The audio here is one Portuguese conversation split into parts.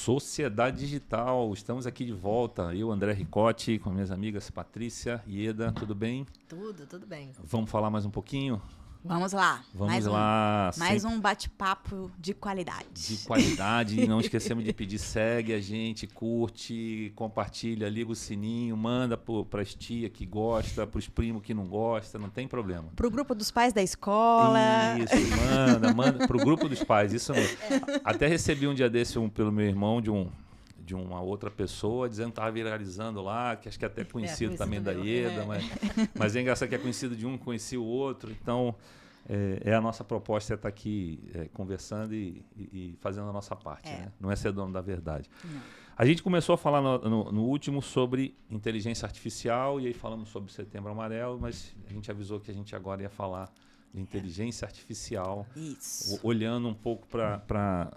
Sociedade Digital, estamos aqui de volta. Eu, André Ricotti, com minhas amigas Patrícia e Eda, tudo bem? Tudo bem. Vamos falar mais um pouquinho? Vamos lá. Vamos lá. Mais um bate-papo de qualidade. De qualidade. E não esquecemos de pedir, segue a gente, curte, compartilha, liga o sininho, manda para as tias que gosta, para os primos que não gostam, não tem problema. Para o grupo dos pais da escola. Isso, manda para o grupo dos pais, isso mesmo. Até recebi um dia desse pelo meu irmão de uma outra pessoa, dizendo que estava viralizando lá, que acho que é até conhecido também da Ieda, mas é engraçado que é conhecido de um, conhecia o outro. Então, a nossa proposta é estar aqui conversando e fazendo a nossa parte. Né? Não é ser dono da verdade. Não. A gente começou a falar no último sobre inteligência artificial, e aí falamos sobre Setembro Amarelo, mas a gente avisou que a gente agora ia falar de inteligência artificial, olhando um pouco para...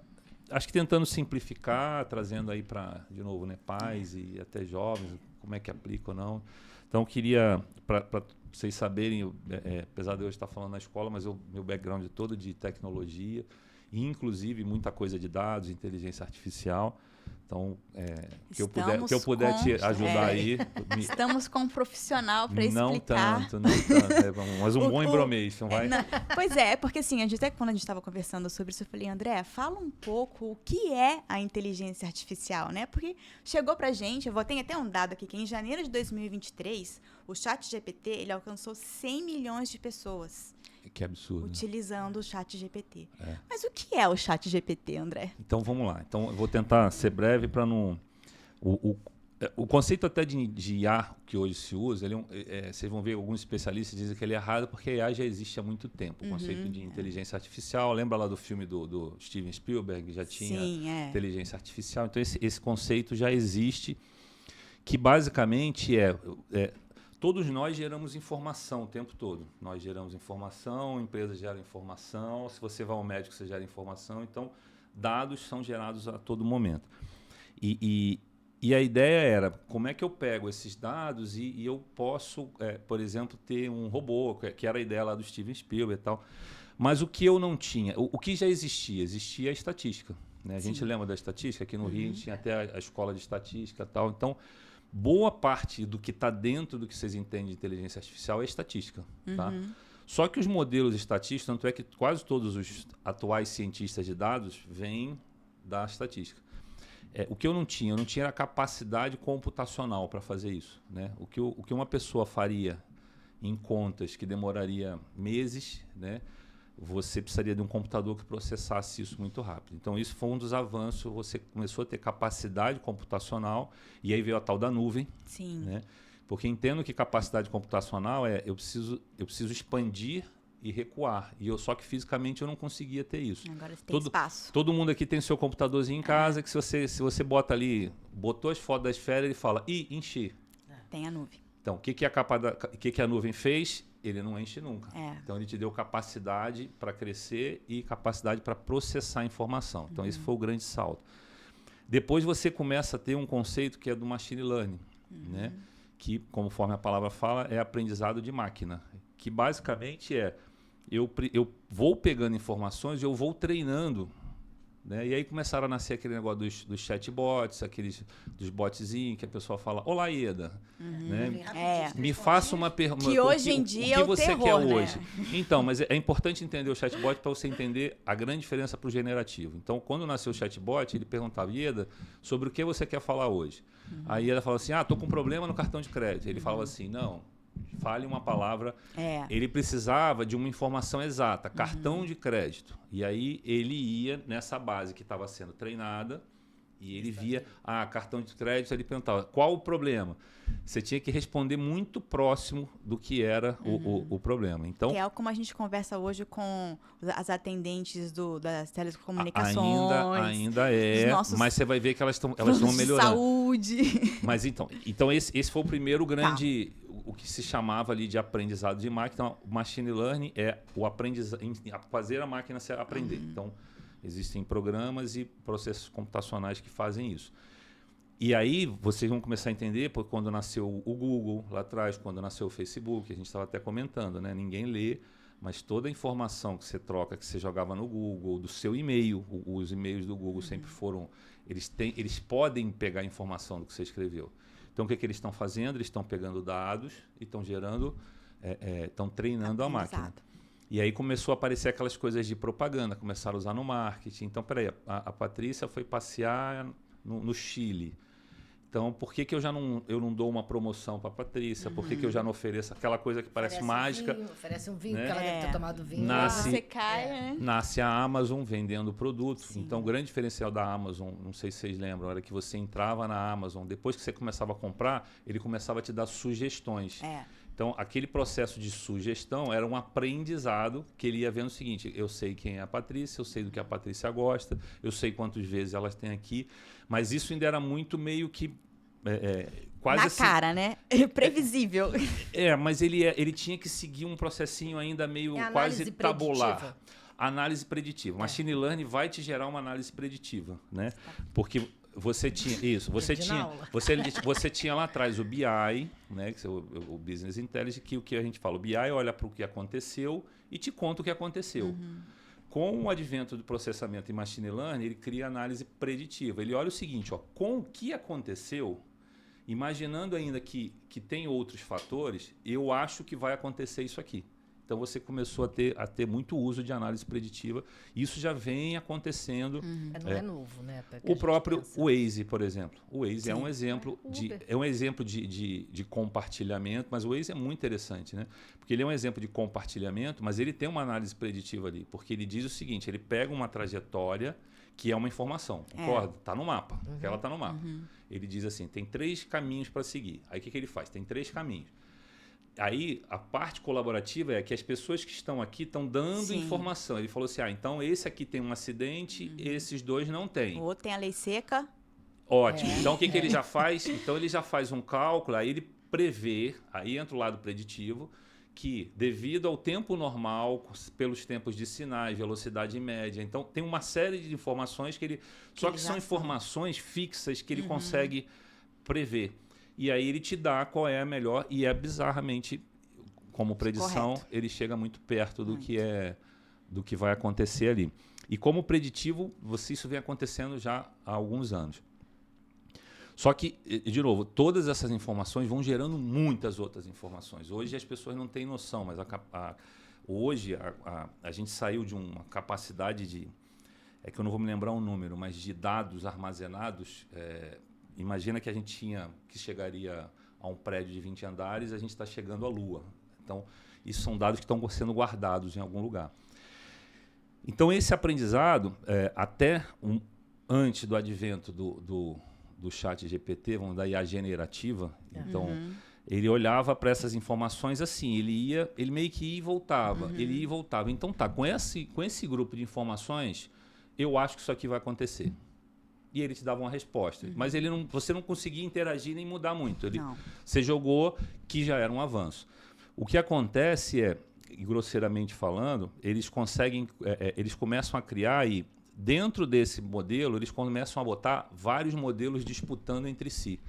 Acho que tentando simplificar, trazendo aí para, de novo, né, pais e até jovens, como é que aplica ou não. Então, queria, para vocês saberem, apesar de eu estar falando na escola, mas meu background é todo de tecnologia, e inclusive muita coisa de dados, inteligência artificial. Então, que eu puder te ajudar aí. Estamos com um profissional para explicar. Não tanto. Mas um bom embromation, não vai? Pois é, porque assim, até quando a gente estava conversando sobre isso, eu falei, André, fala um pouco o que é a inteligência artificial, né? Porque chegou pra gente, tem até um dado aqui, que em janeiro de 2023, o ChatGPT, ele alcançou 100 milhões de pessoas. Que absurdo. Utilizando o ChatGPT. Mas o que é o ChatGPT, André? Então, vamos lá. Então, eu vou tentar ser breve para não... O conceito até de IA que hoje se usa, vocês vão ver alguns especialistas dizem que ele é errado porque a IA já existe há muito tempo. O conceito de inteligência artificial, lembra lá do filme do Steven Spielberg, já tinha inteligência artificial. Então, esse conceito já existe, que basicamente todos nós geramos informação o tempo todo. Nós geramos informação, empresas geram informação, se você vai ao médico, você gera informação. Então, dados são gerados a todo momento. E a ideia era, como é que eu pego esses dados e eu posso, por exemplo, ter um robô, que era a ideia lá do Steven Spielberg e tal. Mas o que eu não tinha, o que já existia a estatística. Né? A gente lembra da estatística? Aqui no Rio a gente tinha até a escola de estatística e tal. Então, boa parte do que está dentro do que vocês entendem de inteligência artificial é estatística. Tá? Só que os modelos estatísticos, tanto é que quase todos os atuais cientistas de dados vêm da estatística. O que eu não tinha a capacidade computacional para fazer isso. Né? O que uma pessoa faria em contas que demoraria meses, né? Você precisaria de um computador que processasse isso muito rápido. Então, isso foi um dos avanços. Você começou a ter capacidade computacional e aí veio a tal da nuvem. Sim. Né? Porque entendo que capacidade computacional eu preciso expandir e recuar. Só que fisicamente eu não conseguia ter isso. Agora você tem espaço. Todo mundo aqui tem seu computadorzinho em casa que se você bota ali, botou as fotos da esfera, ele fala, enchi. Tem a nuvem. Então, o que a nuvem fez? Ele não enche nunca. Então, ele te deu capacidade para crescer e capacidade para processar a informação. Então, esse foi o grande salto. Depois, você começa a ter um conceito que é do machine learning, né? Que, conforme a palavra fala, é aprendizado de máquina. Que, basicamente, eu vou pegando informações e eu vou treinando. Né? E aí começaram a nascer aquele negócio dos chatbots, dos botzinhos que a pessoa fala, olá, Ieda. Né? Me faça uma pergunta. Que hoje em dia o que você terror, quer né? hoje? Então, mas é importante entender o chatbot para você entender a grande diferença para o generativo. Então, quando nasceu o chatbot, ele perguntava, Ieda, sobre o que você quer falar hoje? Aí Ieda falava assim, estou com um problema no cartão de crédito. Ele falava assim, não, fale uma palavra. Ele precisava de uma informação exata, cartão de crédito. E aí ele ia nessa base que estava sendo treinada e ele via, cartão de crédito, ele perguntava, qual o problema? Você tinha que responder muito próximo do que era o problema. Então, que é como a gente conversa hoje com as atendentes das telecomunicações. Ainda é, mas você vai ver que elas estão melhorando. Saúde. Mas então esse foi o primeiro grande... O que se chamava ali de aprendizado de máquina. Então, o machine learning é fazer a máquina se aprender. Então, existem programas e processos computacionais que fazem isso. E aí, vocês vão começar a entender, porque quando nasceu o Google lá atrás, quando nasceu o Facebook, a gente estava até comentando, né? Ninguém lê, mas toda a informação que você troca, que você jogava no Google, do seu e-mail, os e-mails do Google sempre foram... Eles podem pegar a informação do que você escreveu. Então, o que eles estão fazendo? Eles estão pegando dados e estão gerando... estão treinando a máquina. E aí começou a aparecer aquelas coisas de propaganda, começaram a usar no marketing. Então, peraí, a Patrícia foi passear no Chile. Então, por que eu não dou uma promoção para a Patrícia? Por que eu já não ofereço aquela coisa que parece mágica? Oferece um vinho, né? que ela deve ter tomado vinho. Você cai, né? Nasce a Amazon vendendo o produto. Sim. Então, o grande diferencial da Amazon, não sei se vocês lembram, era que você entrava na Amazon, depois que você começava a comprar, ele começava a te dar sugestões. Então, aquele processo de sugestão era um aprendizado que ele ia vendo o seguinte: eu sei quem é a Patrícia, eu sei do que a Patrícia gosta, eu sei quantas vezes elas têm aqui, mas isso ainda era muito meio que quase na assim, cara, né? Previsível. Mas ele tinha que seguir um processinho ainda meio quase tabular. Análise preditiva. Machine Learning vai te gerar uma análise preditiva, né? Porque você tinha isso, você tinha lá atrás o BI, né, que é o Business Intelligence, que o que a gente fala, o BI olha para o que aconteceu e te conta o que aconteceu. Com o advento do processamento em Machine Learning, ele cria análise preditiva. Ele olha o seguinte, com o que aconteceu, imaginando ainda que tem outros fatores, eu acho que vai acontecer isso aqui. Então, você começou a ter muito uso de análise preditiva. Isso já vem acontecendo. Não é novo, né? O próprio Waze, por exemplo. O Waze é um exemplo, de compartilhamento, mas o Waze é muito interessante, né? Porque ele é um exemplo de compartilhamento, mas ele tem uma análise preditiva ali. Porque ele diz o seguinte, ele pega uma trajetória que é uma informação, concorda? Está no mapa, ela está no mapa. Ele diz assim, tem 3 caminhos para seguir. Aí, o que ele faz? Tem 3 caminhos. Aí, a parte colaborativa é que as pessoas que estão aqui estão dando informação. Ele falou assim, então esse aqui tem um acidente, esses 2 não têm. O outro tem a lei seca. Ótimo. Então, o que ele já faz? Então, ele já faz um cálculo, aí ele prevê, aí entra o lado preditivo, que devido ao tempo normal, pelos tempos de sinais, velocidade média, então tem uma série de informações que são informações fixas que ele consegue prever. E aí ele te dá qual é a melhor, e bizarramente, como predição, ele chega muito perto do que vai acontecer ali. E como preditivo, isso vem acontecendo já há alguns anos. Só que, de novo, todas essas informações vão gerando muitas outras informações. Hoje as pessoas não têm noção, mas hoje a gente saiu de uma capacidade de... É que eu não vou me lembrar um número, mas de dados armazenados... Imagina que a gente chegaria a um prédio de 20 andares, a gente está chegando à Lua. Então, isso são dados que estão sendo guardados em algum lugar. Então, esse aprendizado, antes do advento do chat GPT, vamos dar IA generativa, então ele olhava para essas informações assim, ele meio que ia e voltava, ele ia e voltava. Então, com esse grupo de informações, eu acho que isso aqui vai acontecer. E ele te dava uma resposta. Mas você não conseguia interagir nem mudar muito. Você jogou, que já era um avanço. O que acontece grosseiramente falando, eles começam a criar e dentro desse modelo, eles começam a botar vários modelos disputando entre si.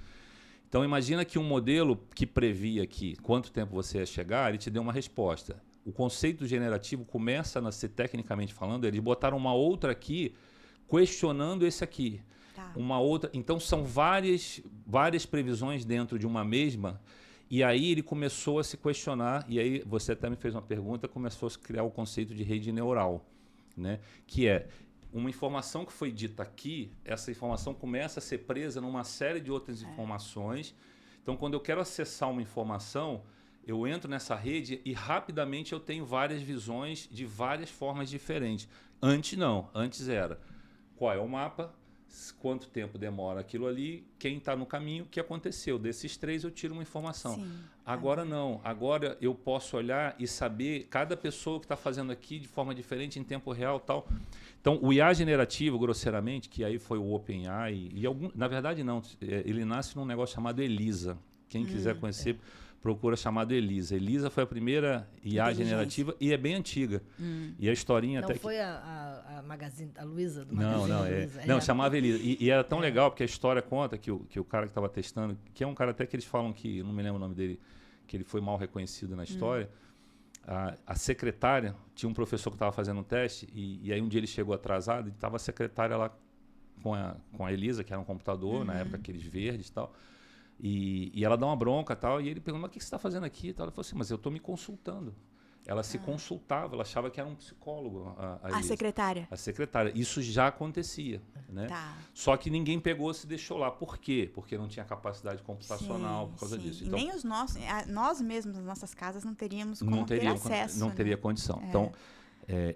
Então, imagina que um modelo que previa aqui quanto tempo você ia chegar, ele te deu uma resposta. O conceito generativo começa a ser, tecnicamente falando, eles botaram uma outra aqui questionando esse aqui. Uma outra, então são várias previsões dentro de uma mesma, e aí ele começou a se questionar, e aí você até me fez uma pergunta, começou a se criar o conceito de rede neural, né? Que é uma informação que foi dita aqui, essa informação começa a ser presa numa série de outras informações. Então, quando eu quero acessar uma informação, eu entro nessa rede e rapidamente eu tenho várias visões de várias formas diferentes. Antes não, antes era qual é o mapa, quanto tempo demora aquilo ali, quem está no caminho, o que aconteceu. Desses 3 eu tiro uma informação. Agora não, agora eu posso olhar e saber cada pessoa que está fazendo aqui de forma diferente, em tempo real tal. Então, o IA generativo, grosseiramente, que aí foi o OpenAI, na verdade não, ele nasce num negócio chamado ELISA. Quem quiser conhecer, procura chamado ELISA. ELISA foi a primeira IA generativa e é bem antiga. E a historinha não até foi a Magazine, a Luiza do Magazine Luiza. Não, chamava ELISA. E era tão legal, porque a história conta que o cara que estava testando, que é um cara até que eles falam que, não me lembro o nome dele, que ele foi mal reconhecido na história, a secretária, tinha um professor que estava fazendo um teste, e aí um dia ele chegou atrasado, e estava a secretária lá com a Elisa, que era um computador, na época aqueles verdes e tal, e ela dá uma bronca e tal, e ele pergunta, mas o que você está fazendo aqui? E tal. Ela falou assim, mas eu estou me consultando. Ela se consultava, ela achava que era um psicólogo. A secretária. A secretária. Isso já acontecia, né? Tá. Só que ninguém pegou, se deixou lá. Por quê? Porque não tinha capacidade computacional por causa disso. E Então, nem nós mesmos, nas nossas casas, não teríamos como ter acesso. Não teria condição. Então,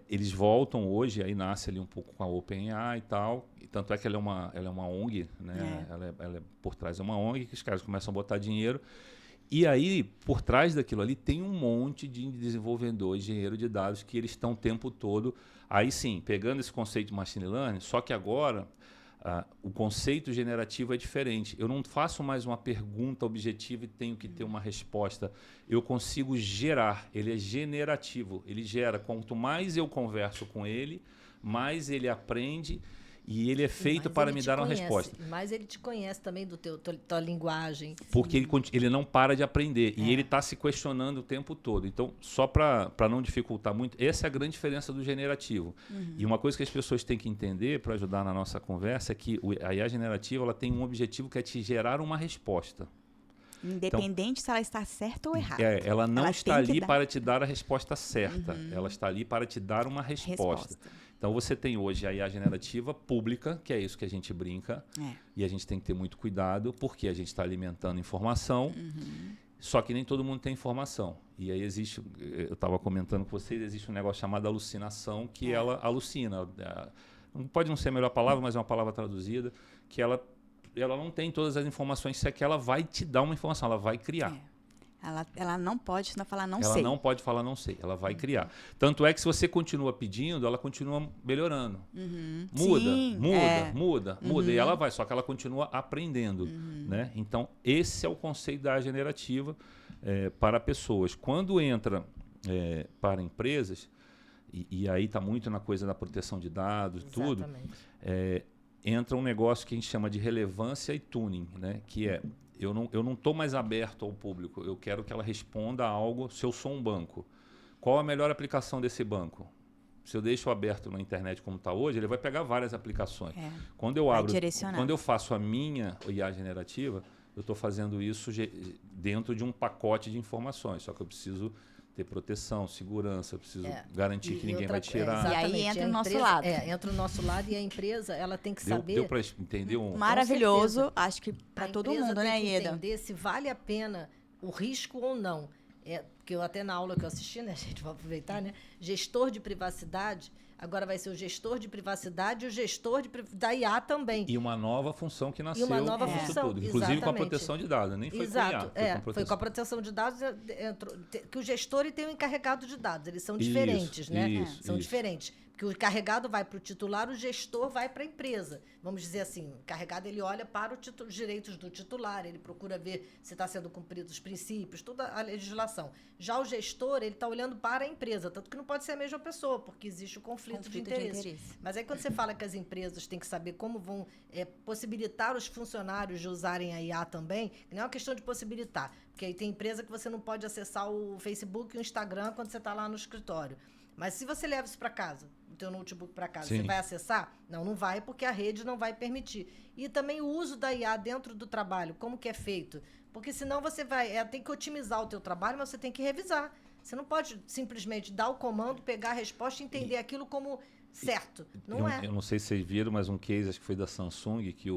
eles voltam hoje, aí nasce ali um pouco com a OpenAI e tal. E tanto é que ela é uma ONG, né? Ela por trás é uma ONG, que os caras começam a botar dinheiro. E aí, por trás daquilo ali, tem um monte de desenvolvedor, engenheiro de dados, que eles estão o tempo todo, aí sim, pegando esse conceito de machine learning, só que agora o conceito generativo é diferente. Eu não faço mais uma pergunta objetiva e tenho que ter uma resposta. Eu consigo gerar, ele é generativo, ele gera. Quanto mais eu converso com ele, mais ele aprende. E ele é feito para me dar uma resposta. Mas ele te conhece também do tua linguagem. Porque ele não para de aprender. E ele está se questionando o tempo todo. Então, só para não dificultar muito, essa é a grande diferença do generativo. E uma coisa que as pessoas têm que entender, para ajudar na nossa conversa, é que a IA generativa ela tem um objetivo que é te gerar uma resposta. Independente se ela está certa ou errada. Ela não está ali para te dar a resposta certa. Ela está ali para te dar uma resposta. Então, você tem hoje a IA generativa pública, que é isso que a gente brinca, e a gente tem que ter muito cuidado, porque a gente está alimentando informação, só que nem todo mundo tem informação. E aí existe, eu estava comentando com vocês, existe um negócio chamado alucinação, que ela alucina. Pode não ser a melhor palavra, mas é uma palavra traduzida, que ela não tem todas as informações, se é que ela vai te dar uma informação, ela vai criar. Ela não pode falar não sei. Ela não pode falar não sei, ela vai criar. Tanto é que se você continua pedindo, ela continua melhorando. Muda. E ela vai, só que ela continua aprendendo. Né? Então, esse é o conceito da generativa para pessoas. Quando entra para empresas, e aí está muito na coisa da proteção de dados, tudo, entra um negócio que a gente chama de relevância e tuning, né? Que é... Eu não estou mais aberto ao público. Eu quero que ela responda a algo se eu sou um banco. Qual a melhor aplicação desse banco? Se eu deixo aberto na internet como está hoje, ele vai pegar várias aplicações. Quando eu faço a minha IA generativa, eu estou fazendo isso dentro de um pacote de informações. Só que eu preciso ter proteção, segurança, eu preciso garantir que ninguém vai tirar. E aí entra o nosso lado. Entra o nosso lado e a empresa ela tem que saber... Deu para entender maravilhoso, acho que para todo mundo, né, Ieda? Entender se vale a pena o risco ou não. Porque eu até na aula que eu assisti, né, a gente vai aproveitar, né? Gestor de privacidade... Agora vai ser o gestor de privacidade e o gestor da IA também. E uma nova função que nasceu nisso tudo. Inclusive com a proteção de dados. Nem foi com a IA. Foi com a proteção de dados. Que o gestor e tem o encarregado de dados. Eles são diferentes, né? São diferentes. Porque o encarregado vai para o titular, o gestor vai para a empresa. Vamos dizer assim, o encarregado ele olha para os direitos do titular, ele procura ver se está sendo cumpridos os princípios, toda a legislação. Já o gestor, ele está olhando para a empresa, tanto que não pode ser a mesma pessoa, porque existe o conflito de interesse. Mas aí quando você fala que as empresas têm que saber como vão possibilitar os funcionários de usarem a IA também, não é uma questão de possibilitar, porque aí tem empresa que você não pode acessar o Facebook e o Instagram quando você está lá no escritório. Mas se você leva isso para casa, o teu notebook para casa, você vai acessar? Não vai, porque a rede não vai permitir. E também o uso da IA dentro do trabalho, como que é feito? Porque senão você tem que otimizar o teu trabalho, mas você tem que revisar. Você não pode simplesmente dar o comando, pegar a resposta e entender aquilo como certo. Eu não sei se vocês viram, mas um case, acho que foi da Samsung, que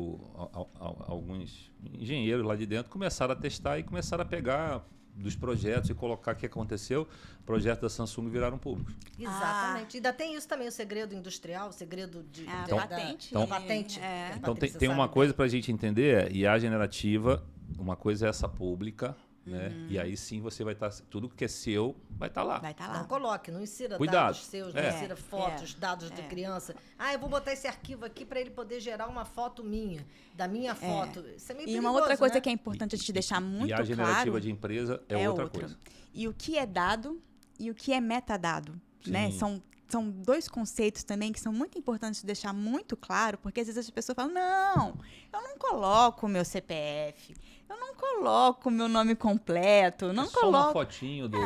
alguns engenheiros lá de dentro começaram a testar e começaram a pegar dos projetos e colocar o que aconteceu, projetos da Samsung viraram públicos. Exatamente. E ainda tem isso também, o segredo industrial, o segredo de patente. Patente. Então tem uma coisa para a gente entender, IA generativa, uma coisa é essa pública, né? E aí sim você vai estar, tudo que é seu vai estar lá. Não coloque, não insira Cuidado. dados seus, não insira fotos, dados de criança. Eu vou botar esse arquivo aqui para ele poder gerar uma foto minha, da minha foto. Isso é meio perigoso, uma outra coisa, né? Que é importante a gente deixar muito claro... E a generativa de empresa é outra coisa. E o que é dado e o que é metadado, né? São dois conceitos também que são muito importantes de deixar muito claro, porque às vezes as pessoas falam, não, eu não coloco o meu CPF, eu não coloco o meu nome completo, não coloco... Só uma fotinho do...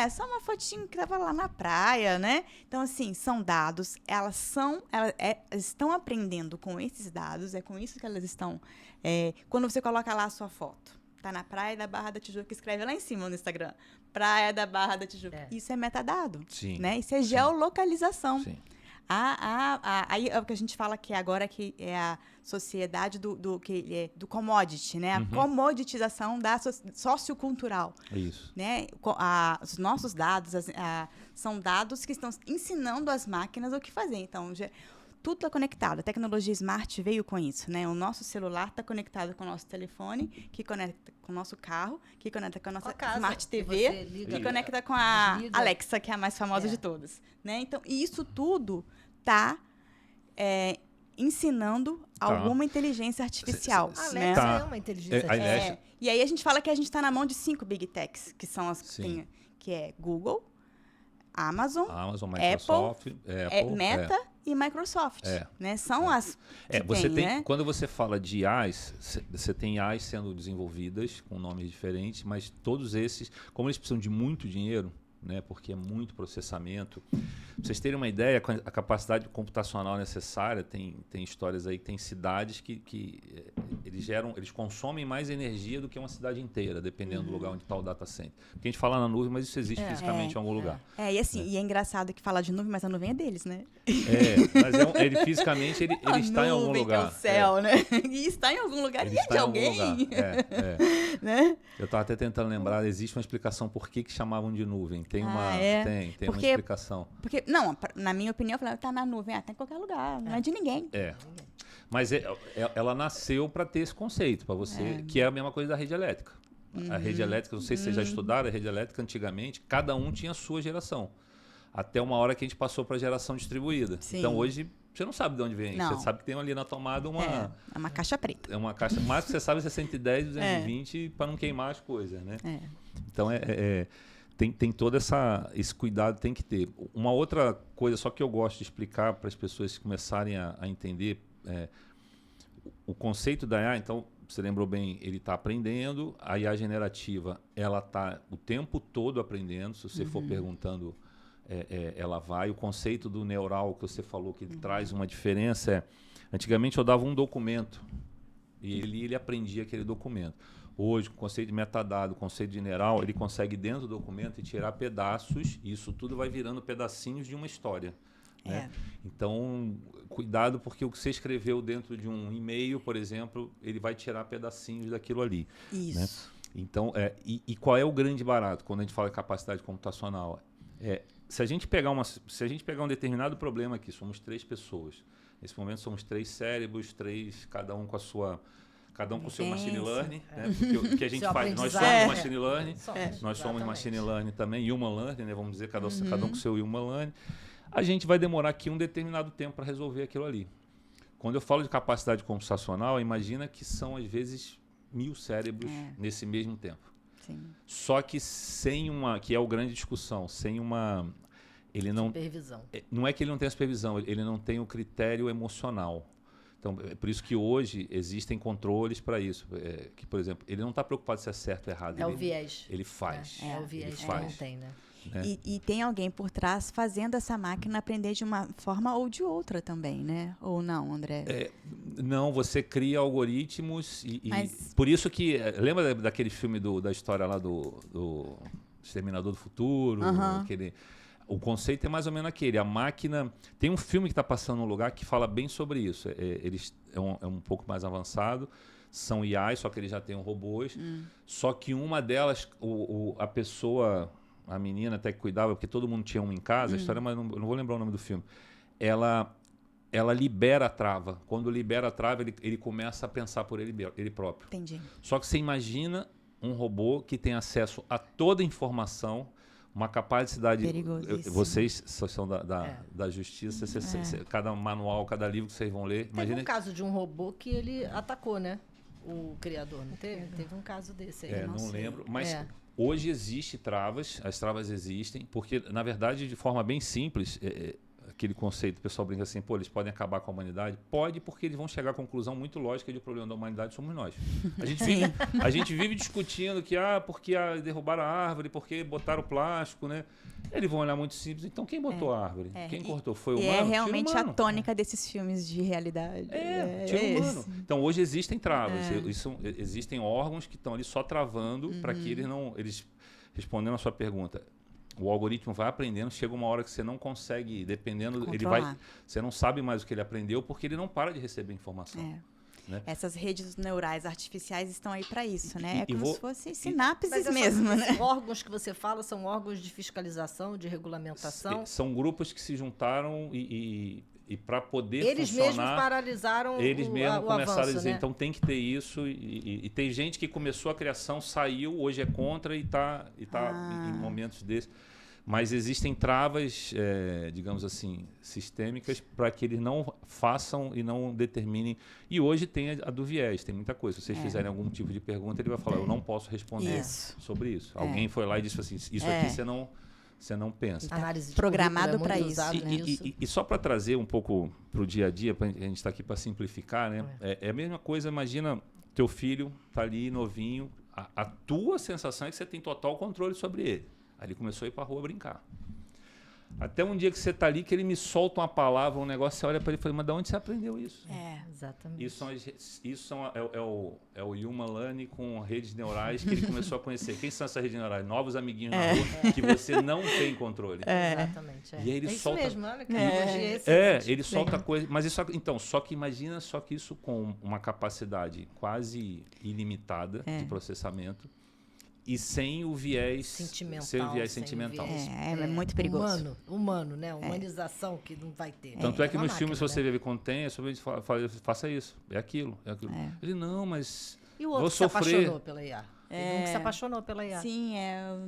só uma fotinho que tava lá na praia, né? Então, assim, são dados, elas estão aprendendo com esses dados, é com isso que elas estão... quando você coloca lá a sua foto, tá na Praia da Barra da Tijuca, escreve lá em cima no Instagram, Praia da Barra da Tijuca. Isso é metadado, Sim. né? Isso é geolocalização. Sim. Aí é o que a gente fala que agora que é a sociedade do commodity, né? A comoditização da sociocultural. É isso. Né? Os nossos dados são dados que estão ensinando as máquinas o que fazer. Então, tudo está conectado. A tecnologia smart veio com isso, né? O nosso celular está conectado com o nosso telefone, que conecta com o nosso carro, que conecta com a nossa Smart TV, que conecta com a Alexa, que é a mais famosa de todas. Né? Então, isso tudo está ensinando alguma inteligência artificial. A né? Alexa é uma inteligência artificial. E aí a gente fala que a gente está na mão de 5 Big Techs, que são que é Google, Amazon, Microsoft, Apple, Meta e Microsoft. Né? São as que você tem, né? Quando você fala de IAs, você tem IAs sendo desenvolvidas com nomes diferentes, mas todos esses, como eles precisam de muito dinheiro, né, porque é muito processamento. Pra vocês terem uma ideia, a capacidade computacional necessária, tem histórias aí que tem cidades que eles consomem mais energia do que uma cidade inteira, dependendo do lugar onde está o data center. Porque a gente fala na nuvem, mas isso existe fisicamente em algum lugar. E assim, e é engraçado que falar de nuvem, mas a nuvem é deles, né? Mas ele fisicamente ele está em algum lugar. É o céu, né? E está em algum lugar e é de alguém. Né? Eu estava até tentando lembrar, existe uma explicação por que chamavam de nuvem. Tem uma explicação. Porque, não, na minha opinião, eu falei, tá na nuvem, tá em qualquer lugar, não é de ninguém. Mas ela nasceu para ter esse conceito, para você, que é a mesma coisa da rede elétrica. A rede elétrica, não sei se vocês já estudaram, a rede elétrica antigamente, cada um tinha a sua geração. Até uma hora que a gente passou para a geração distribuída. Sim. Então hoje você não sabe de onde vem. Não. Você sabe que tem ali na tomada uma... É uma caixa preta. É uma caixa... Mais que você sabe é 110, 220 para não queimar as coisas, né? Então tem todo esse cuidado, tem que ter. Uma outra coisa, só que eu gosto de explicar para as pessoas começarem a entender o conceito da IA. Então, você lembrou bem, ele está aprendendo. A IA generativa, ela está o tempo todo aprendendo. Se você for perguntando, ela vai. O conceito do neural que você falou, que traz uma diferença, antigamente eu dava um documento e ele aprendia aquele documento. Hoje, o conceito de metadado, o conceito de neural, ele consegue dentro do documento e tirar pedaços, e isso tudo vai virando pedacinhos de uma história. Né? Então, cuidado, porque o que você escreveu dentro de um e-mail, por exemplo, ele vai tirar pedacinhos daquilo ali. Isso. Né? Então, e qual é o grande barato quando a gente fala de capacidade computacional? Se a gente pegar um determinado problema aqui, somos 3 pessoas. Nesse momento somos 3 cérebros, cada um com o seu machine learning, né? Porque o que a gente faz, nós somos machine learning, nós somos machine learning também, human learning, né? Vamos dizer, cada um com o seu human learning. A gente vai demorar aqui um determinado tempo para resolver aquilo ali. Quando eu falo de capacidade computacional, imagina que são, às vezes, 1000 cérebros nesse mesmo tempo. Sim. Só que sem que é a grande discussão, sem uma... Ele não, supervisão. Não é que ele não tenha supervisão, ele não tem o critério emocional. Então, é por isso que hoje existem controles para isso. Que, por exemplo, ele não está preocupado se é certo ou errado. O viés. Ele faz. O viés que não tem, né? E tem alguém por trás fazendo essa máquina aprender de uma forma ou de outra também, né? Ou não, André? Não, você cria algoritmos por isso que... Lembra daquele filme da história lá do Exterminador do Futuro? O conceito é mais ou menos aquele. A máquina... Tem um filme que está passando num lugar que fala bem sobre isso. É um pouco mais avançado. São IAs, só que eles já têm robôs. Só que uma delas, a pessoa... A menina até que cuidava, porque todo mundo tinha um em casa. A história, mas eu não vou lembrar o nome do filme. Ela libera a trava. Quando libera a trava, ele começa a pensar por ele próprio. Entendi. Só que você imagina um robô que tem acesso a toda a informação, uma capacidade... Vocês são da justiça, cada manual, cada livro que vocês vão ler... Teve um caso de um robô que ele atacou, né? O criador, não teve? Teve um caso desse aí. Não lembro, mas... Hoje existe travas, as travas existem, porque, na verdade, de forma bem simples, aquele conceito, o pessoal brinca assim, pô, eles podem acabar com a humanidade? Pode, porque eles vão chegar à conclusão muito lógica de que o problema da humanidade somos nós. A gente vive discutindo que, porque derrubaram a árvore, porque botaram o plástico, né? Eles vão olhar muito simples. Então, quem botou a árvore? Quem cortou? Foi o humano? É realmente a tônica desses filmes de realidade. Tiro humano. Então, hoje existem travas. Existem órgãos que estão ali só travando para que eles não... Respondendo a sua pergunta, o algoritmo vai aprendendo, chega uma hora que você não consegue, dependendo, você não sabe mais o que ele aprendeu porque ele não para de receber informação. Né? Essas redes neurais artificiais estão aí para isso, né? É como se fossem sinapses mesmo, né? Os órgãos que você fala são órgãos de fiscalização, de regulamentação? São grupos que se juntaram e para poder eles funcionar... Eles mesmos paralisaram eles mesmos começaram avanço, a dizer, né? então tem que ter isso. E tem gente que começou a criação, saiu, hoje é contra e está em momentos desses. Mas existem travas, digamos assim, sistêmicas para que eles não façam e não determinem. E hoje tem a do viés, tem muita coisa. Se vocês fizerem algum tipo de pergunta, ele vai falar, eu não posso responder sobre isso. Alguém foi lá e disse assim, isso aqui você não pensa. Análise programado para isso. E só para trazer um pouco para o dia a dia, a gente está aqui para simplificar, né? É a mesma coisa, imagina teu filho está ali novinho, a tua sensação é que você tem total controle sobre ele. Aí ele começou a ir para a rua brincar. Até um dia que você está ali, que ele me solta uma palavra, um negócio, você olha para ele e fala, mas de onde você aprendeu isso? Exatamente. Isso é o Human Learning com redes neurais que ele começou a conhecer. Quem são essas redes neurais? Novos amiguinhos na rua que você não tem controle. Exatamente. E aí ele solta... isso mesmo, olha que ele solta coisa... Mas isso, então, só que imagina que isso com uma capacidade quase ilimitada de processamento e sem o viés sentimental. É muito perigoso. Humano, né? Humanização que não vai ter. Tanto é que nos filmes, se você vê contém, é sobre a gente faça isso, é aquilo. Ele, não, mas e o outro vou que sofrer. se apaixonou pela IA? Teve um que se apaixonou pela IA. Sim,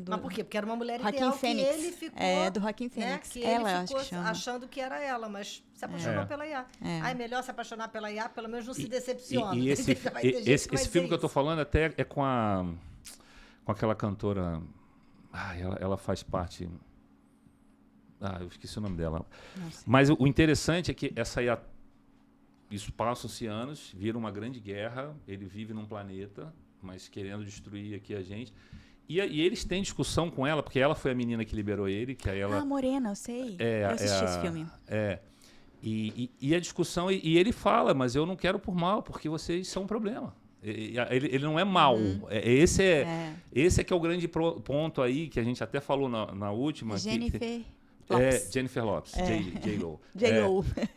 Mas por quê? Porque era uma mulher Joaquin ideal Phoenix. que ele ficou... do Joaquin Phoenix. Né? Que ela, ele ficou acho que chama. achando que era ela, mas se apaixonou pela IA. É melhor se apaixonar pela IA, pelo menos não se decepciona. E esse filme que eu tô falando até é com aquela cantora... ela faz parte... eu esqueci o nome dela. Mas o interessante é que essa IA... Isso passam-se anos, vira uma grande guerra, ele vive num planeta, mas querendo destruir aqui a gente. E eles têm discussão com ela, porque ela foi a menina que liberou ele. Que aí ela, Morena, eu sei. Eu assisti esse filme. E a discussão... E ele fala, mas eu não quero por mal, porque vocês são um problema. Ele não é mau. Esse é que é o grande ponto aí, que a gente até falou na última. Jennifer Lopez, J-Lo.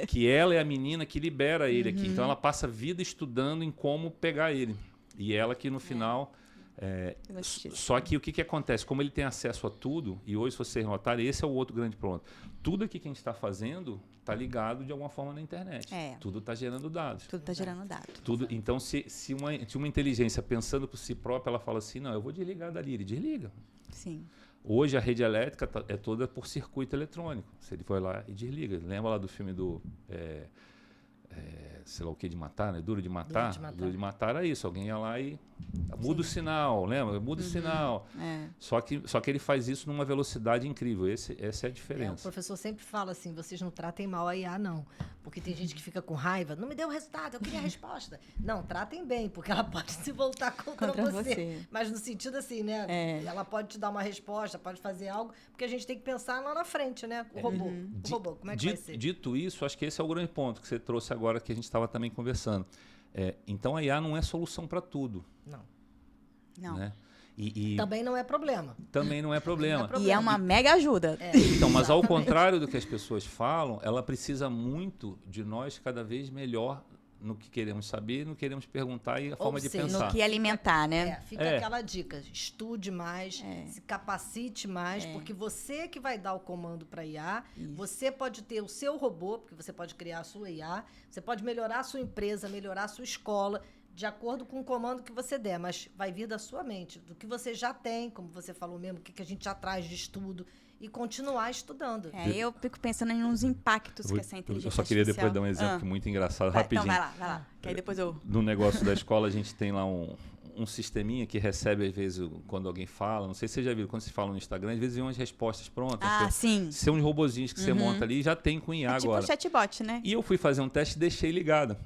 Que ela é a menina que libera ele aqui. Então ela passa a vida estudando em como pegar ele. E ela que no final... só que o que acontece? Como ele tem acesso a tudo, e hoje, se vocês notarem, esse é o outro grande ponto. Tudo aqui que a gente está fazendo está ligado de alguma forma na internet. Tudo está gerando dados. Tudo está gerando dados. Então, se uma inteligência pensando por si própria, ela fala assim, não, eu vou desligar dali, ele desliga. Sim. Hoje a rede elétrica é toda por circuito eletrônico. Se ele for lá e desliga. Lembra lá do filme do... sei lá o que de matar, né? Duro de matar. Duro de matar era isso. Alguém ia lá e muda o sinal, lembra? Muda o sinal. Só que ele faz isso numa velocidade incrível. Essa é a diferença. O professor sempre fala assim, vocês não tratem mal a IA, não. Porque tem gente que fica com raiva. Não me deu o resultado, eu queria a resposta. Não, tratem bem, porque ela pode se voltar contra você. Mas no sentido assim, né? Ela pode te dar uma resposta, pode fazer algo, porque a gente tem que pensar lá na frente, né? O robô. O robô, como é que vai ser? Dito isso, acho que esse é o grande ponto que você trouxe agora, que a gente estava também conversando. Então a IA não é solução para tudo. Não. Né? Também não é problema. Também não é problema. E é uma mega ajuda. Então, mas ao contrário do que as pessoas falam, ela precisa muito de nós cada vez melhor no que queremos saber, no que queremos perguntar e a forma de pensar. No que alimentar, né? Fica aquela dica, estude mais, se capacite mais, porque você que vai dar o comando para IA, você pode ter o seu robô, porque você pode criar a sua IA, você pode melhorar a sua empresa, melhorar a sua escola, de acordo com o comando que você der, mas vai vir da sua mente, do que você já tem, como você falou mesmo, o que a gente já traz de estudo, e continuar estudando. Eu fico pensando em uns impactos que essa inteligência artificial... Eu só queria depois dar um exemplo muito engraçado, rapidinho. Então vai lá, que aí depois eu... No negócio da escola, a gente tem lá um sisteminha que recebe, às vezes, quando alguém fala, não sei se você já viu, quando você fala no Instagram, às vezes vem umas respostas prontas. Sim. São uns robozinhos que você monta ali e já tem com IA agora. Tipo um chatbot, né? E eu fui fazer um teste e deixei ligado.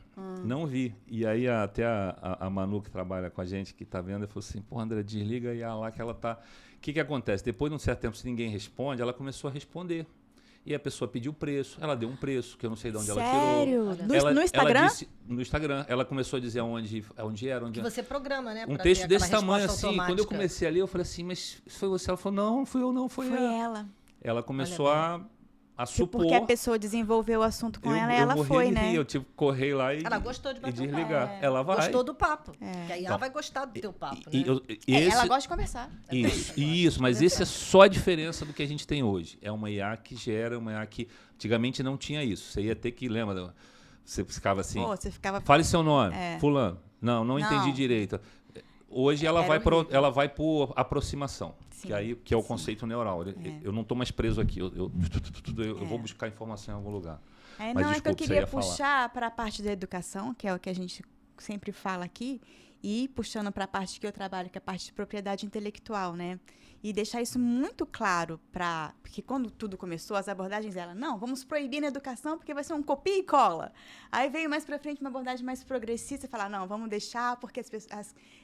Não vi. E aí até a Manu, que trabalha com a gente, que tá vendo, falou assim, pô, André, desliga a IA lá que ela tá... O que acontece? Depois de um certo tempo, se ninguém responde, ela começou a responder. E a pessoa pediu preço, ela deu um preço, que eu não sei de onde ela tirou. Sério? No Instagram? Ela disse, no Instagram. Ela começou a dizer onde era. Que você programa, né? Um texto desse tamanho, assim. Quando eu comecei a ler, eu falei assim, mas foi você? Ela falou, não fui eu, não, foi ela. Ela começou a supor. Porque a pessoa desenvolveu o assunto com ela e ela foi, né? Eu tive que correr lá e ela gostou de bater desligar. Ela vai. Gostou do papo. Que aí ela vai gostar do teu papo, né? Ela gosta de conversar. Isso, mas esse é só a diferença do que a gente tem hoje. É uma IA que gera, uma IA que antigamente não tinha isso. Você ia ter que, lembra? Você ficava assim, você ficava... fale seu nome, fulano. Não entendi direito. Hoje ela vai por aproximação, que é o conceito neural. Eu não estou mais preso aqui, eu vou buscar informação em algum lugar. Mas, desculpa, é que eu queria puxar para a parte da educação, que é o que a gente sempre fala aqui, e puxando para a parte que eu trabalho, que é a parte de propriedade intelectual, né? E deixar isso muito claro porque quando tudo começou, as abordagens eram, não, vamos proibir na educação porque vai ser um copia e cola. Aí veio mais para frente uma abordagem mais progressista, falar, não, vamos deixar porque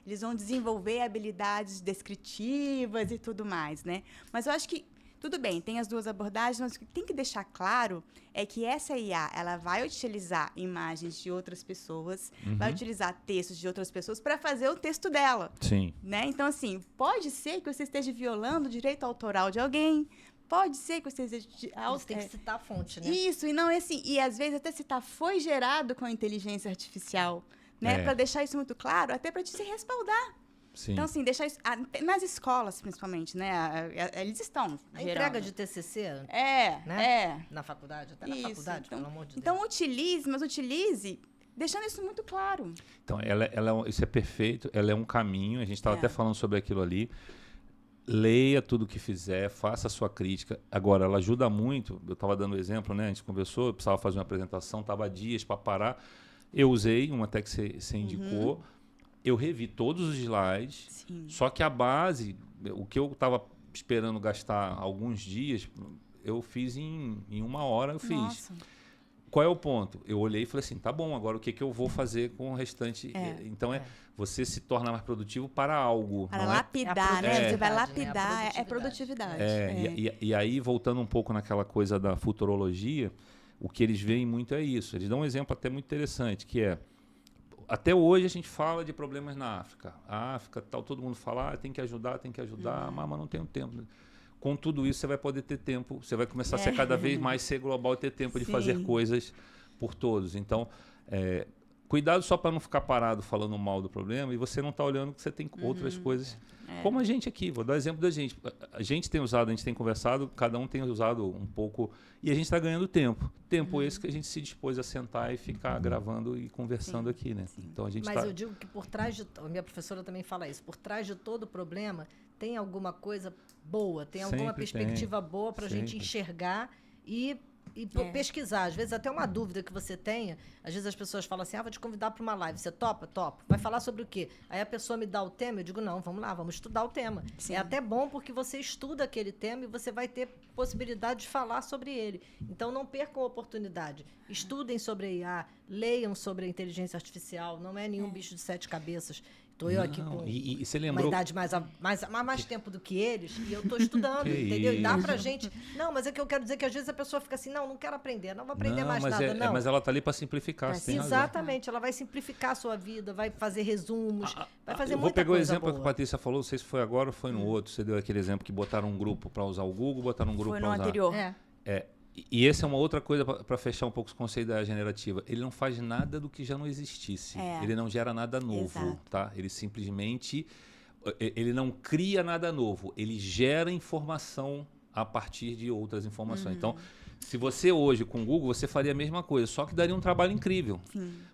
eles vão desenvolver habilidades descritivas e tudo mais, né? Mas eu acho que tudo bem, tem as duas abordagens, mas o que tem que deixar claro é que essa IA, ela vai utilizar imagens de outras pessoas, vai utilizar textos de outras pessoas para fazer o texto dela. Sim. Né? Então, assim, pode ser que você esteja violando o direito autoral de alguém, pode ser que você esteja... Você tem que citar a fonte, né? Isso, e não é assim, e às vezes até citar foi gerado com a inteligência artificial, né? Para deixar isso muito claro, até para te se respaldar. Sim. Então, assim, deixar isso... nas escolas, principalmente, né? Eles estão A entrega de TCC, na faculdade, até na faculdade, então, pelo amor de Deus. Então, utilize, deixando isso muito claro. Então, isso é perfeito, ela é um caminho, a gente estava até falando sobre aquilo ali. Leia tudo o que fizer, faça a sua crítica. Agora, ela ajuda muito, eu estava dando exemplo, né? A gente conversou, eu precisava fazer uma apresentação, estava dias para parar. Eu usei uma até que você indicou. Eu revi todos os slides, só que a base, o que eu estava esperando gastar alguns dias, eu fiz em 1 hora, eu fiz. Nossa. Qual é o ponto? Eu olhei e falei assim, tá bom, agora o que eu vou fazer com o restante? Então, você se torna mais produtivo para algo. Para lapidar, né? Você vai lapidar, é produtividade. E aí, voltando um pouco naquela coisa da futurologia, o que eles veem muito é isso. Eles dão um exemplo até muito interessante, que é, até hoje a gente fala de problemas na África. A África, todo mundo fala, tem que ajudar, mas não tem tempo. Com tudo isso, você vai poder ter tempo, você vai começar a ser cada vez mais ser global e ter tempo de fazer coisas por todos. Então, cuidado só para não ficar parado falando mal do problema e você não está olhando que você tem outras coisas. Como a gente aqui, vou dar exemplo da gente. A gente tem conversado, cada um tem usado um pouco e a gente está ganhando tempo. Tempo esse que a gente se dispôs a sentar e ficar gravando e conversando aqui, né? Então, a gente Mas eu digo que por trás de... A minha professora também fala isso. Por trás de todo problema tem alguma coisa boa, tem alguma perspectiva boa para a gente enxergar e pesquisar. Às vezes até uma dúvida que você tenha, às vezes as pessoas falam assim, vou te convidar para uma live, você topa? Topo. Vai falar sobre o quê? Aí a pessoa me dá o tema, eu digo, não, vamos lá, vamos estudar o tema. É até bom porque você estuda aquele tema e você vai ter possibilidade de falar sobre ele. Então não percam a oportunidade. Estudem sobre a IA, leiam sobre a inteligência artificial, não é nenhum bicho de 7 cabeças. Estou eu aqui com você lembrou... uma idade mais tempo do que eles, e eu estou estudando, entendeu? E dá pra gente... Não, mas é que eu quero dizer que às vezes a pessoa fica assim, não quero aprender, não vou aprender mais nada, não. Mas ela está ali para simplificar. Exatamente, ela vai simplificar a sua vida, vai fazer resumos, vai fazer muita coisa boa. Vou pegar o exemplo que a Patrícia falou, não sei se foi agora ou foi no outro, você deu aquele exemplo que botaram um grupo para usar o Google, botaram um grupo para usar... Foi no anterior. E essa é uma outra coisa para fechar um pouco o conceito da generativa. Ele não faz nada do que já não existisse. Ele não gera nada novo, tá? Ele simplesmente... Ele não cria nada novo. Ele gera informação a partir de outras informações. Então, se você hoje com o Google, você faria a mesma coisa, só que daria um trabalho incrível.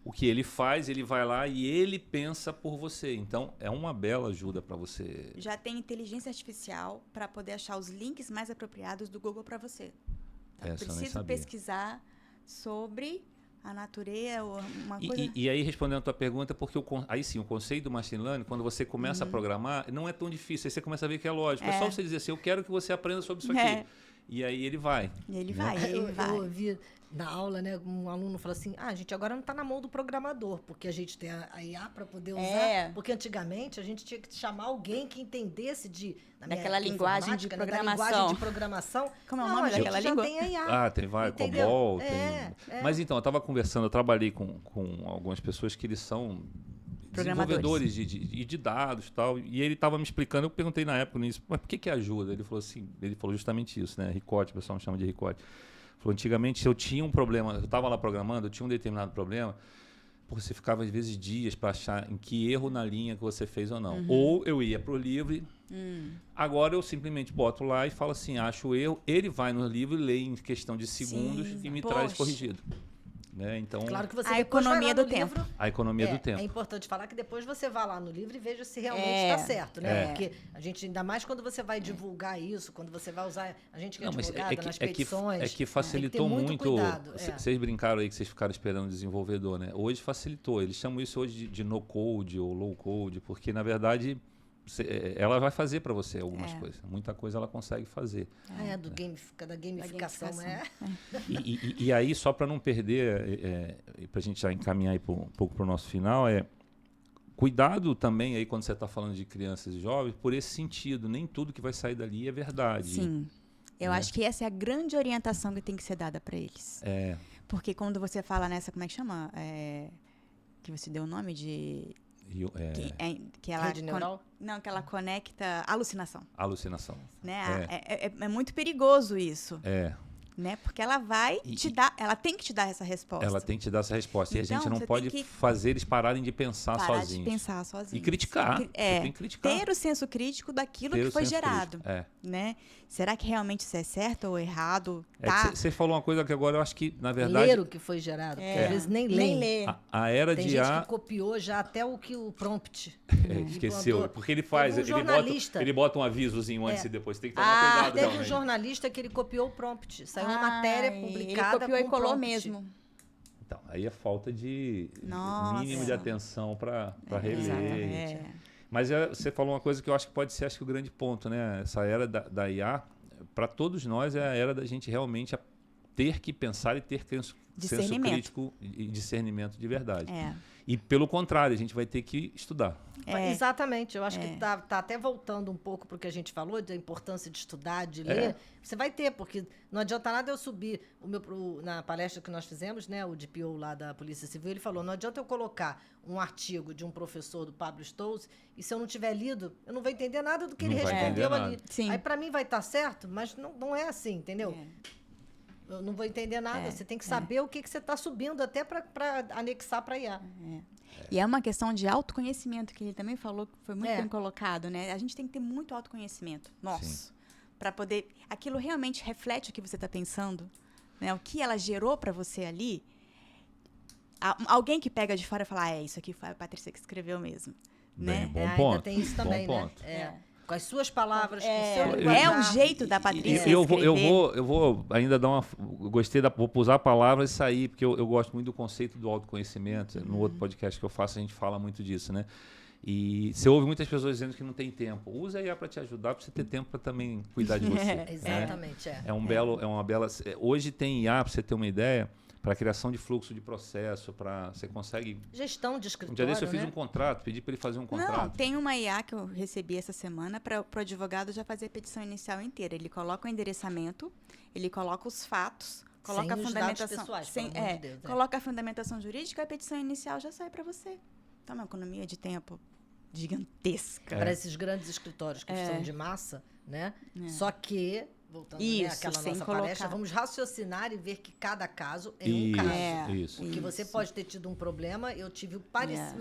O que ele faz, ele vai lá e ele pensa por você. Então, é uma bela ajuda para você. Já tem inteligência artificial para poder achar os links mais apropriados do Google para você. Preciso pesquisar sobre a natureza, uma coisa... E aí, respondendo a tua pergunta, porque aí sim, o conceito do machine learning, quando você começa a programar, não é tão difícil. Aí você começa a ver que é lógico. É só você dizer assim, eu quero que você aprenda sobre isso aqui. E aí ele vai. Ele né? vai. Eu ouvi na aula, né, um aluno falou assim, a gente agora não está na mão do programador, porque a gente tem a IA para poder usar. Porque antigamente a gente tinha que chamar alguém que entendesse daquela linguagem de programação. Da linguagem de programação. Como é o nome daquela língua? Tem a IA. Tem vários, COBOL. Mas então, eu estava conversando, eu trabalhei com algumas pessoas que eles são desenvolvedores de dados e tal, e ele estava me explicando, eu perguntei na época nisso, mas por que ajuda? Ele falou justamente isso, né? Ricote, o pessoal me chama de Ricote. Falou, antigamente, se eu tinha um problema, eu estava lá programando, eu tinha um determinado problema, você ficava às vezes dias para achar em que erro na linha que você fez ou não. Ou eu ia para o livro, agora eu simplesmente boto lá e falo assim, acho o erro, ele vai no livro e lê em questão de segundos e me traz corrigido. Né? Então, claro que você a economia do tempo. A economia do tempo. É importante falar que depois você vai lá no livro e veja se realmente está certo, né? Porque a gente, ainda mais quando você vai divulgar isso, quando você vai usar, a gente que é advogada nas petições. É que facilitou muito. Cuidado, vocês brincaram aí que vocês ficaram esperando o desenvolvedor, né? Hoje facilitou. Eles chamam isso hoje de no-code ou low-code, porque, na verdade, ela vai fazer para você algumas coisas. Muita coisa ela consegue fazer. Da gamificação, né? E aí, só para não perder, para a gente já encaminhar aí um pouco para o nosso final, cuidado também aí quando você está falando de crianças e jovens, por esse sentido. Nem tudo que vai sair dali é verdade. Sim. Eu acho que essa é a grande orientação que tem que ser dada para eles. Porque quando você fala nessa, como é que chama? Que você deu o nome de... que ela rede neural? Não, que ela conecta alucinação. Alucinação. Né? É muito perigoso isso. Né? Porque ela vai te dar, ela tem que te dar essa resposta. Ela tem que te dar essa resposta. Então, e a gente não pode fazer eles pararem de pensar sozinhos. E criticar. Você tem que criticar. Ter o senso crítico daquilo que foi gerado. Né? Será que realmente isso é certo ou errado? Você falou uma coisa que agora eu acho que, na verdade... Ler o que foi gerado, porque às vezes nem lê. A era tem de gente que copiou já até o prompt. Esqueceu. Porque ele faz, ele bota um avisozinho antes e depois. Tem que tomar cuidado. Teve um jornalista que ele copiou o prompt. Saiu uma matéria publicada. Ele copiou e colou mesmo. Então, aí é falta de mínimo de atenção para reler. Mas você falou uma coisa que eu acho que pode ser o grande ponto, né? Essa era da IA, para todos nós, é a era da gente realmente ter que pensar e ter senso crítico e discernimento de verdade. E, pelo contrário, a gente vai ter que estudar. Exatamente. Eu acho que tá até voltando um pouco para o que a gente falou, da importância de estudar, de ler. Você vai ter, porque não adianta nada eu subir na palestra que nós fizemos, né, o DPO lá da Polícia Civil, ele falou, não adianta eu colocar um artigo de um professor do Pablo Stolz e se eu não tiver lido, eu não vou entender nada do que ele respondeu ali. Sim. Aí, para mim, vai estar certo, mas não é assim, entendeu? Eu não vou entender nada. Você tem que saber o que você está subindo até para anexar para IA. E é uma questão de autoconhecimento, que ele também falou, que foi muito bem colocado, né? A gente tem que ter muito autoconhecimento nosso, para poder... Aquilo realmente reflete o que você está pensando, né? O que ela gerou para você ali. Alguém que pega de fora e fala, isso aqui foi a Patrícia que escreveu mesmo. Bem, né? bom ponto. Ainda tem isso também, né? Com as suas palavras, com o seu linguajar. É o jeito da Patrícia eu vou ainda dar vou usar a palavra e sair, porque eu gosto muito do conceito do autoconhecimento. No outro podcast que eu faço, a gente fala muito disso, né? E você ouve muitas pessoas dizendo que não tem tempo. Usa a IA para te ajudar, para você ter tempo para também cuidar de você. Exatamente, uma bela... Hoje tem IA, para você ter uma ideia, para a criação de fluxo de processo, você consegue... Gestão de escritório, Um dia desse eu fiz um contrato, pedi para ele fazer um contrato. Não, tem uma IA que eu recebi essa semana para o advogado já fazer a petição inicial inteira. Ele coloca o endereçamento, ele coloca os fatos, coloca a fundamentação... pessoais, Deus, coloca a fundamentação jurídica, a petição inicial já sai para você. Então, é uma economia de tempo gigantesca. Para esses grandes escritórios que são de massa, né? Só que... Voltando àquela nossa palestra, vamos raciocinar e ver que cada caso é um caso. Porque você pode ter tido um problema, eu tive o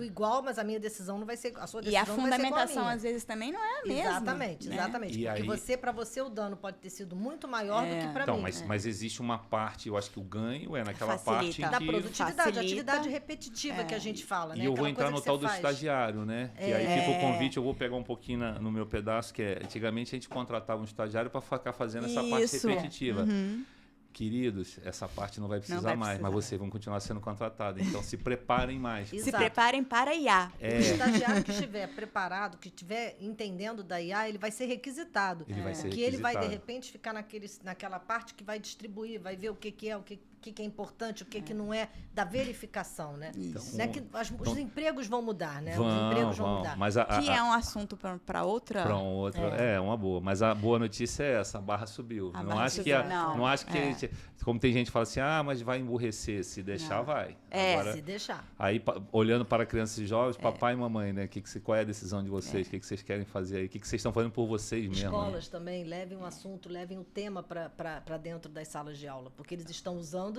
igual, mas a minha decisão não vai ser, a sua decisão não vai ser igual a minha. E a fundamentação, às vezes, também não é a mesma. Exatamente. Porque para você o dano pode ter sido muito maior do que para mim. Mas existe uma parte, eu acho que o ganho é naquela parte da produtividade, a atividade repetitiva que a gente fala. E eu vou entrar no tal do estagiário, né? Que aí fica o convite, eu vou pegar um pouquinho no meu pedaço, que antigamente a gente contratava um estagiário para ficar fazendo essa parte repetitiva. queridos, essa parte não vai precisar mais, mas vocês vão continuar sendo contratados. Então, se preparem mais. Se preparem para a IA. O estagiário que estiver preparado, que estiver entendendo da IA, ele vai ser requisitado. Ele vai ser porque requisitado. ele vai, de repente, ficar naquela parte que vai distribuir, vai ver o que é, o que é importante, o que não é, da verificação, né? Então, não é que os empregos vão mudar, né? Os empregos vão mudar. Mas que é um assunto para outra... Para outra, é uma boa. Mas a boa notícia é essa, a barra subiu. Não acho que como tem gente que fala assim, mas vai emburrecer. Se deixar, vai. Agora, se deixar. Aí, olhando para crianças e jovens, papai e mamãe, né? qual é a decisão de vocês? O que vocês querem fazer aí? O que vocês estão fazendo por vocês mesmo? Escolas também levem um assunto, levem um tema para dentro das salas de aula, porque eles estão usando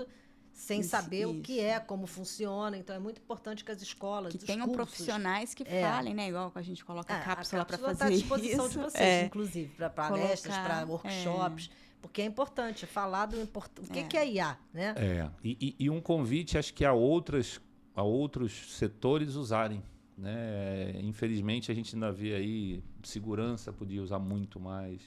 sem saber o que é, como funciona. Então, é muito importante que as escolas, que tenham profissionais que falem, né? Igual que a gente coloca a cápsula para fazer isso. Está à disposição de vocês, inclusive, para palestras, para workshops, porque é importante falar do o que é IA, né? E um convite, acho que a outros setores usarem, né? Infelizmente, a gente ainda vê aí, segurança podia usar muito mais,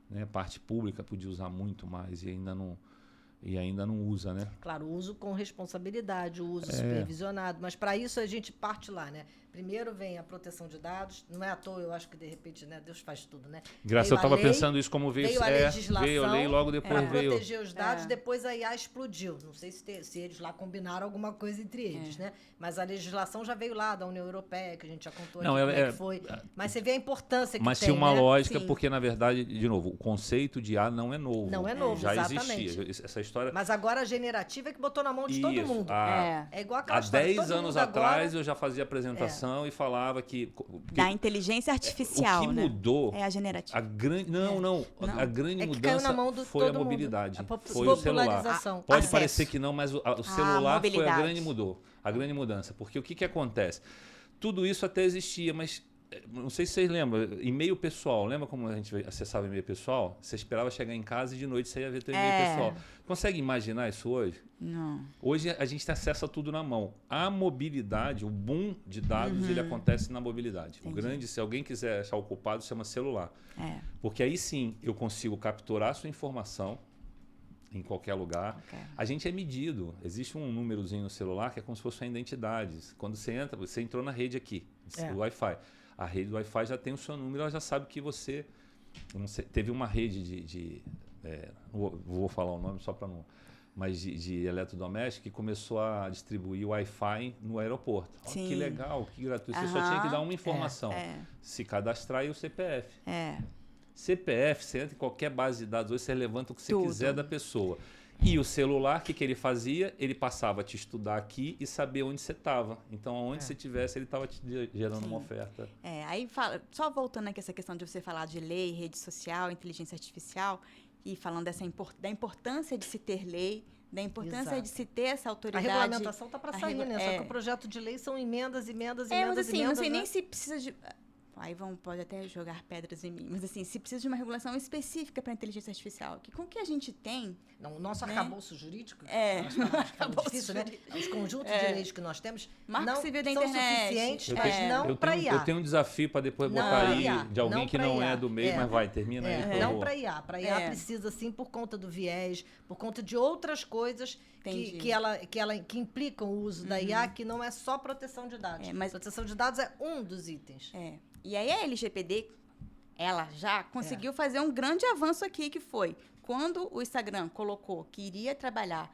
né? Parte pública podia usar muito mais e ainda não usa, né? Claro, o uso com responsabilidade, o uso supervisionado, mas para isso a gente parte lá, né? Primeiro vem a proteção de dados, não é à toa, eu acho que de repente, né, Deus faz tudo, né? Graças, eu estava pensando isso como veio a legislação, veio a lei, logo depois veio... proteger os dados, depois a IA explodiu. Não sei se eles lá combinaram alguma coisa entre eles, né? Mas a legislação já veio lá da União Europeia, que a gente já contou aqui como é que foi. Mas você vê a importância que mas tem, tinha uma lógica, Sim. porque, na verdade, de novo, o conceito de IA não é novo. Não é novo, já exatamente. existia. Essa história... Mas agora a generativa é que botou na mão de todo mundo. É igual aquela Há 10 anos atrás eu já fazia apresentação e falava que... Da inteligência artificial, o que mudou... É a generativa. A grande mudança caiu na mão foi a mobilidade. Foi o celular. Pode parecer que não, mas o celular foi a grande mudança. Porque o que acontece? Tudo isso até existia, mas... Não sei se vocês lembram, e-mail pessoal. Lembra como a gente acessava e-mail pessoal? Você esperava chegar em casa e de noite você ia ver teu e-mail pessoal. Consegue imaginar isso hoje? Não. Hoje a gente acessa tudo na mão. A mobilidade, o boom de dados, ele acontece na mobilidade. Entendi. O grande, se alguém quiser achar o culpado, chama celular. Porque aí sim eu consigo capturar a sua informação em qualquer lugar. A gente é medido. Existe um númerozinho no celular que é como se fosse uma identidade. Quando você entra, você entrou na rede aqui, do Wi-Fi. A rede do Wi-Fi já tem o seu número, ela já sabe que você... Não sei, teve uma rede vou falar o nome só para não... Mas de eletrodoméstico que começou a distribuir Wi-Fi no aeroporto. Olha que legal, que gratuito. Você só tinha que dar uma informação. Se cadastrar e o CPF. CPF, você entra em qualquer base de dados, hoje você levanta o que você quiser da pessoa. E o celular, o que ele fazia? Ele passava a te estudar aqui e saber onde você estava. Então, onde você estivesse, ele estava te gerando uma oferta. Aí, só voltando aqui essa questão de você falar de lei, rede social, inteligência artificial, e falando da importância de se ter lei, da importância de se ter essa autoridade. A regulamentação está para sair, né? Só que o projeto de lei são emendas. Mas assim, não sei nem se precisa de... Aí pode até jogar pedras em mim. Mas assim, se precisa de uma regulação específica para a inteligência artificial, que com o que a gente tem... Não, o nosso arcabouço jurídico, difícil, né? Os conjuntos de leis que nós temos não são suficientes, não para IA. Eu tenho um desafio para depois botar aí de alguém que não é do meio, mas termina aí. Não para IA. Para IA precisa sim por conta do viés, por conta de outras coisas que implicam o uso da IA, que não é só proteção de dados. Mas proteção de dados é um dos itens. E aí a LGPD, ela já conseguiu fazer um grande avanço aqui, que foi quando o Instagram colocou que iria trabalhar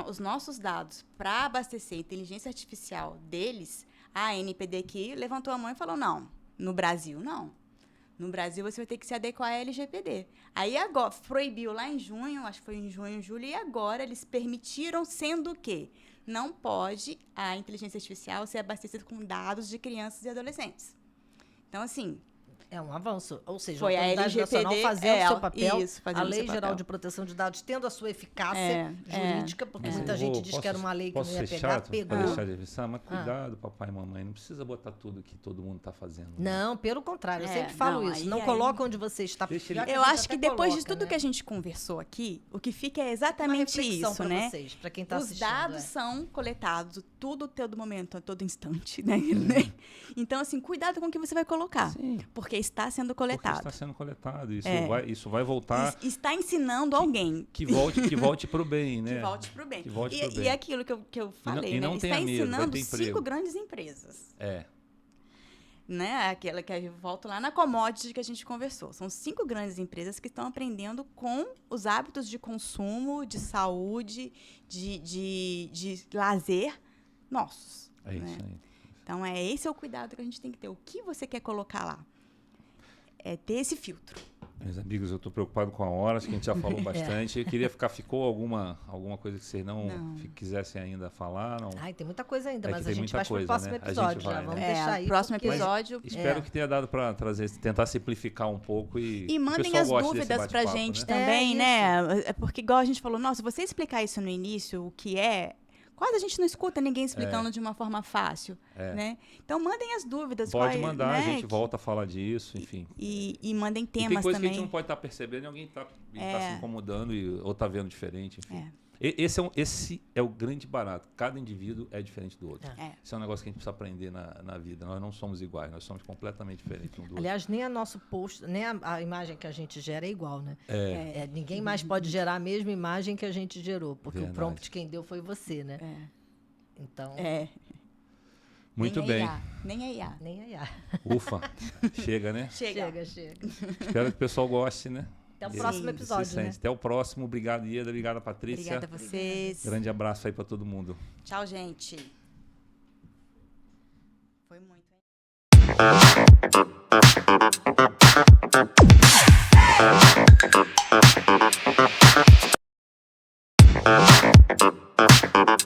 os nossos dados para abastecer a inteligência artificial deles, a ANPD aqui levantou a mão e falou, não, no Brasil não. No Brasil você vai ter que se adequar à LGPD. Aí agora, proibiu lá em junho, acho que foi em junho, julho, e agora eles permitiram, sendo que não pode a inteligência artificial ser abastecida com dados de crianças e adolescentes. Então, assim... É um avanço. Ou seja, foi a Autoridade Nacional fazendo o seu papel, a Lei Geral de Proteção de Dados tendo a sua eficácia jurídica, porque muita gente diz que era uma lei que não ia pegar, pegou. Deixar de avisar, mas cuidado, papai e mamãe, não precisa botar tudo que todo mundo está fazendo. Não, pelo contrário, eu sempre falo isso. Não coloca onde você está. Eu acho que depois de tudo que a gente conversou aqui, o que fica é exatamente isso, né? Vocês, para quem está assistindo. Os dados são coletados tudo, todo momento, a todo instante, né? Então, assim, cuidado com o que você vai colocar. Sim. Porque está sendo coletado. Porque está sendo coletado. Isso vai voltar... Está ensinando alguém. Que volte para o bem, né? Que volte para o bem. Que volte pro bem. E é aquilo que eu falei, não né? tenha Está medo, ensinando vai ter 5 emprego. grandes empresas. Né? Aquela que eu volto lá na commodity que a gente conversou. São 5 grandes empresas que estão aprendendo com os hábitos de consumo, de saúde, de lazer nossos. É isso aí. Então, esse é o cuidado que a gente tem que ter. O que você quer colocar lá? É ter esse filtro. Meus amigos, eu estou preocupado com a hora, acho que a gente já falou bastante. Eu queria ficou alguma coisa que vocês não quisessem ainda falar? Não? Ai, tem muita coisa ainda, mas a gente vai para o próximo episódio. Já vamos deixar aí. Próximo episódio. Espero que tenha dado para tentar simplificar um pouco e mandem as dúvidas para a gente também, né? É porque, igual a gente falou, nossa, se você explicar isso no início, o que é... Quase a gente não escuta ninguém explicando de uma forma fácil, né? Então, mandem as dúvidas. Pode mandar, né? A gente volta a falar disso, enfim. E mandem temas também. Tem coisa que a gente não pode estar percebendo e alguém está se incomodando ou está vendo diferente, enfim. Esse é o grande barato. Cada indivíduo é diferente do outro. Esse é um negócio que a gente precisa aprender na vida. Nós não somos iguais, nós somos completamente diferentes um do outro. Aliás, nem a nosso post, nem a imagem que a gente gera é igual, né? Ninguém mais pode gerar a mesma imagem que a gente gerou, porque o prompt quem deu foi você, né? Então... Muito bem. Nem a IA. Nem a IA. Ufa. Chega, né? Chega. Espero que o pessoal goste, né? Até o próximo episódio, né? Até o próximo. Obrigado, Ieda. Obrigado, Patrícia. Obrigada a vocês. Grande abraço aí para todo mundo. Tchau, gente. Foi muito, hein?